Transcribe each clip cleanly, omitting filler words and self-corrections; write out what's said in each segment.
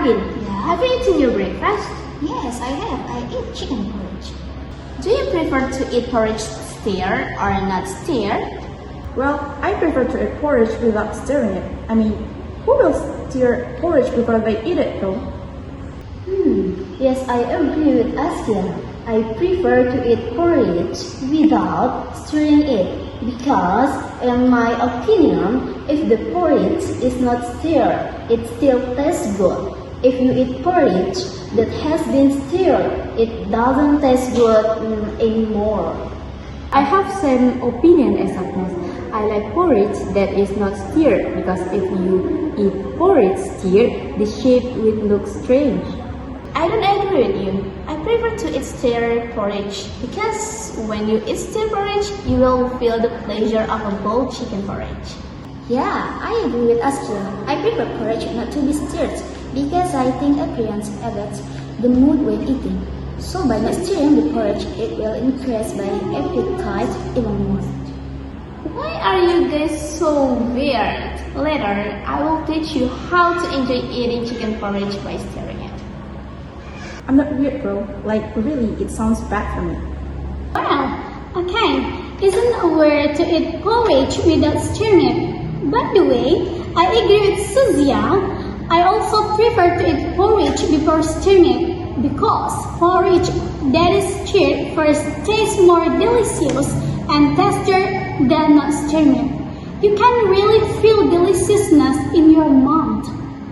Arvin, Yeah? have you eaten your breakfast? Yes, I have. I eat chicken porridge. Do you prefer to eat porridge stir or not stir? Well, I prefer to eat porridge without stirring it. I mean, who will stir porridge before they eat it though? Yes, I agree with Askia. I prefer to eat porridge without stirring it because, in my opinion, if the porridge is not stirred, it still tastes good. If you eat porridge that has been stirred, it doesn't taste good anymore. I have same opinion as Agnes. I like porridge that is not stirred because if you eat porridge stirred, the shape will look strange. I don't agree with you. I prefer to eat stir porridge because when you eat stir porridge, you will feel the pleasure of a bowl chicken porridge. Yeah, I agree with Askia. I prefer porridge not to be stirred because I think appearance affects the mood when eating. So by not stirring the porridge, it will increase my appetite even more. Why are you guys so weird? Later, I will teach you how to enjoy eating chicken porridge by stirring it. I'm not weird, bro. Like, really, it sounds bad for me. Well, okay, isn't weird to eat porridge without stirring it. By the way, I agree with Suzia. I also prefer to eat porridge before stirring it because porridge that is stirred first tastes more delicious and tastier than not stirring it. You can really feel deliciousness in your mouth.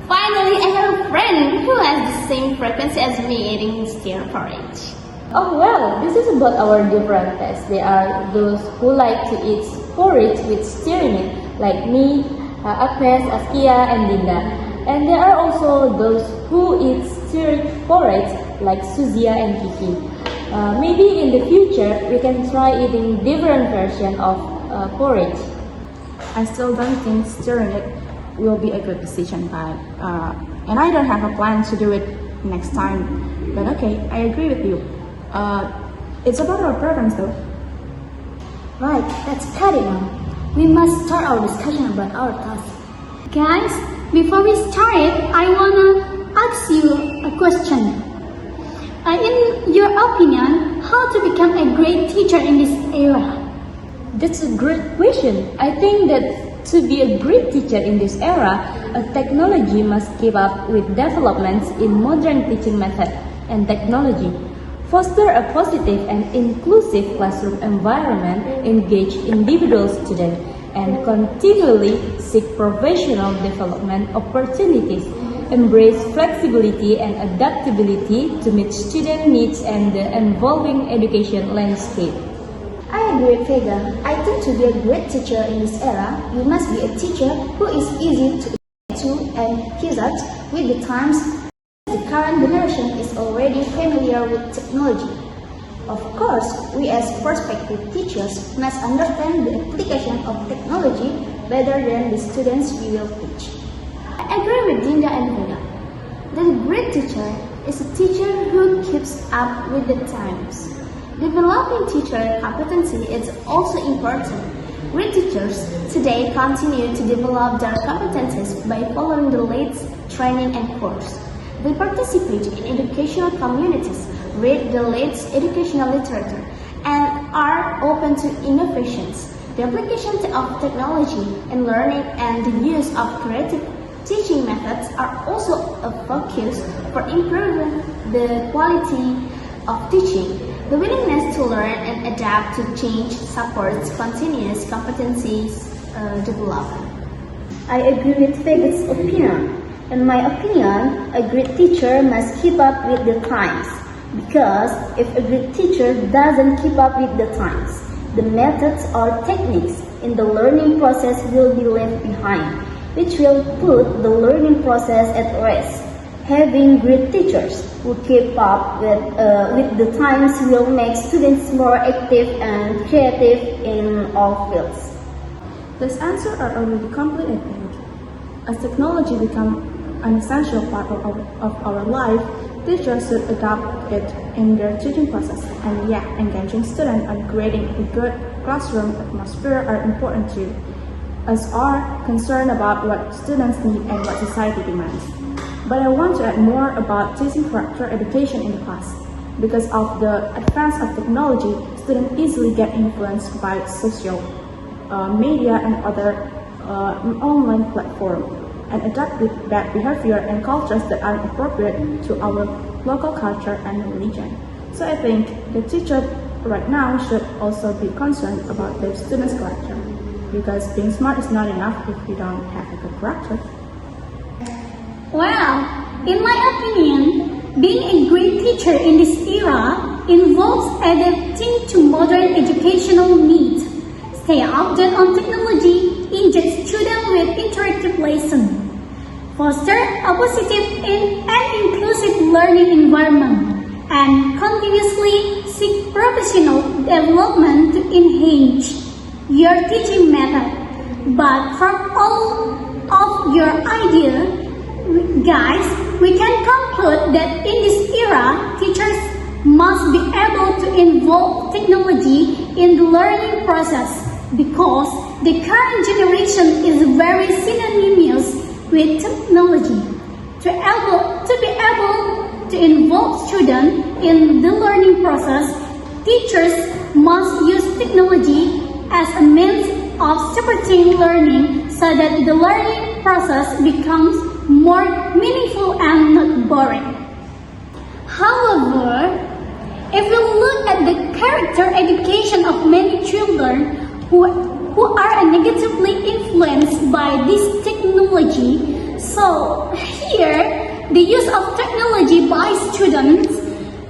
Finally, I have a friend who has the same frequency as me eating stir porridge. Oh well, this is about our different tastes. There are those who like to eat porridge with stirring it, like me, Agnes, Askia, and Dinda. And there are also those who eat stirred porridge, like Suzia and Kiki. Maybe in the future, we can try eating different version of porridge. I still don't think stirring it will be a good decision, but and I don't have a plan to do it next time. But okay, I agree with you. It's about our preference though. Right, let's cut it now. We must start our discussion about our task. Guys, before we start, I wanna ask you a question. In your opinion, how to become a great teacher in this era? That's a great question. I think that to be a great teacher in this era, a technology must keep up with developments in modern teaching method and technology. Foster a positive and inclusive classroom environment, engage individual students, and continually seek professional development opportunities. Embrace flexibility and adaptability to meet student needs and the evolving education landscape. I agree with Vega. I think to be a great teacher in this era, you must be a teacher who is easy to adapt to and keeps up with the times. The current generation is already familiar with technology. Of course, we as prospective teachers must understand the application of technology better than the students we will teach. I agree with Dinda and Vega. The great teacher is a teacher who keeps up with the times. Developing teacher competency is also important. Great teachers today continue to develop their competencies by following the latest training and course. They participate in educational communities, read the latest educational literature, and are open to innovations. The application of technology in learning and the use of creative teaching methods are also a focus for improving the quality of teaching. The willingness to learn and adapt to change supports continuous competencies development. I agree with Vega's opinion. In my opinion, a great teacher must keep up with the times. Because if a great teacher doesn't keep up with the times, the methods or techniques in the learning process will be left behind, which will put the learning process at risk. Having great teachers who keep up with the times will make students more active and creative in all fields. These answers are already complete, I think. As technology becomes an essential part of our life, teachers should adopt it in their teaching process. And yeah, engaging students and creating a good classroom atmosphere are important too, as are concerned about what students need and what society demands. But I want to add more about teaching character education in the class. Because of the advance of technology, students easily get influenced by social media and other online platforms and adapt with bad behavior and cultures that are appropriate to our local culture and religion. So I think the teacher right now should also be concerned about their students' character, because being smart is not enough if you don't have a good character. Well, in my opinion, being a great teacher in this era involves adapting to modern educational needs, stay updated on technology, engage students with interactive lessons, foster a positive and inclusive learning environment, and continuously seek professional development to enhance your teaching method. But from all of your ideas, guys, we can conclude that in this era, teachers must be able to involve technology in the learning process because the current generation is very synonymous with technology. To be able to involve students in the learning process, teachers must use technology as a means of supporting learning so that the learning process becomes more meaningful and not boring. However, if we look at the character education of many children who are negatively influenced by this technology, so here the use of technology by students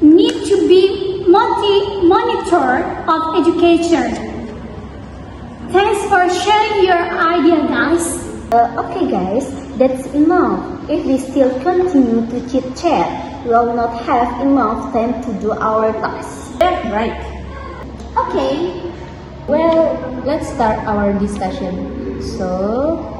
need to be monitored of education. Thanks for sharing your idea, guys. Okay guys, that's enough. If we still continue to chit-chat, we'll not have enough time to do our tasks. Yeah, right. Okay. Well, let's start our discussion. So,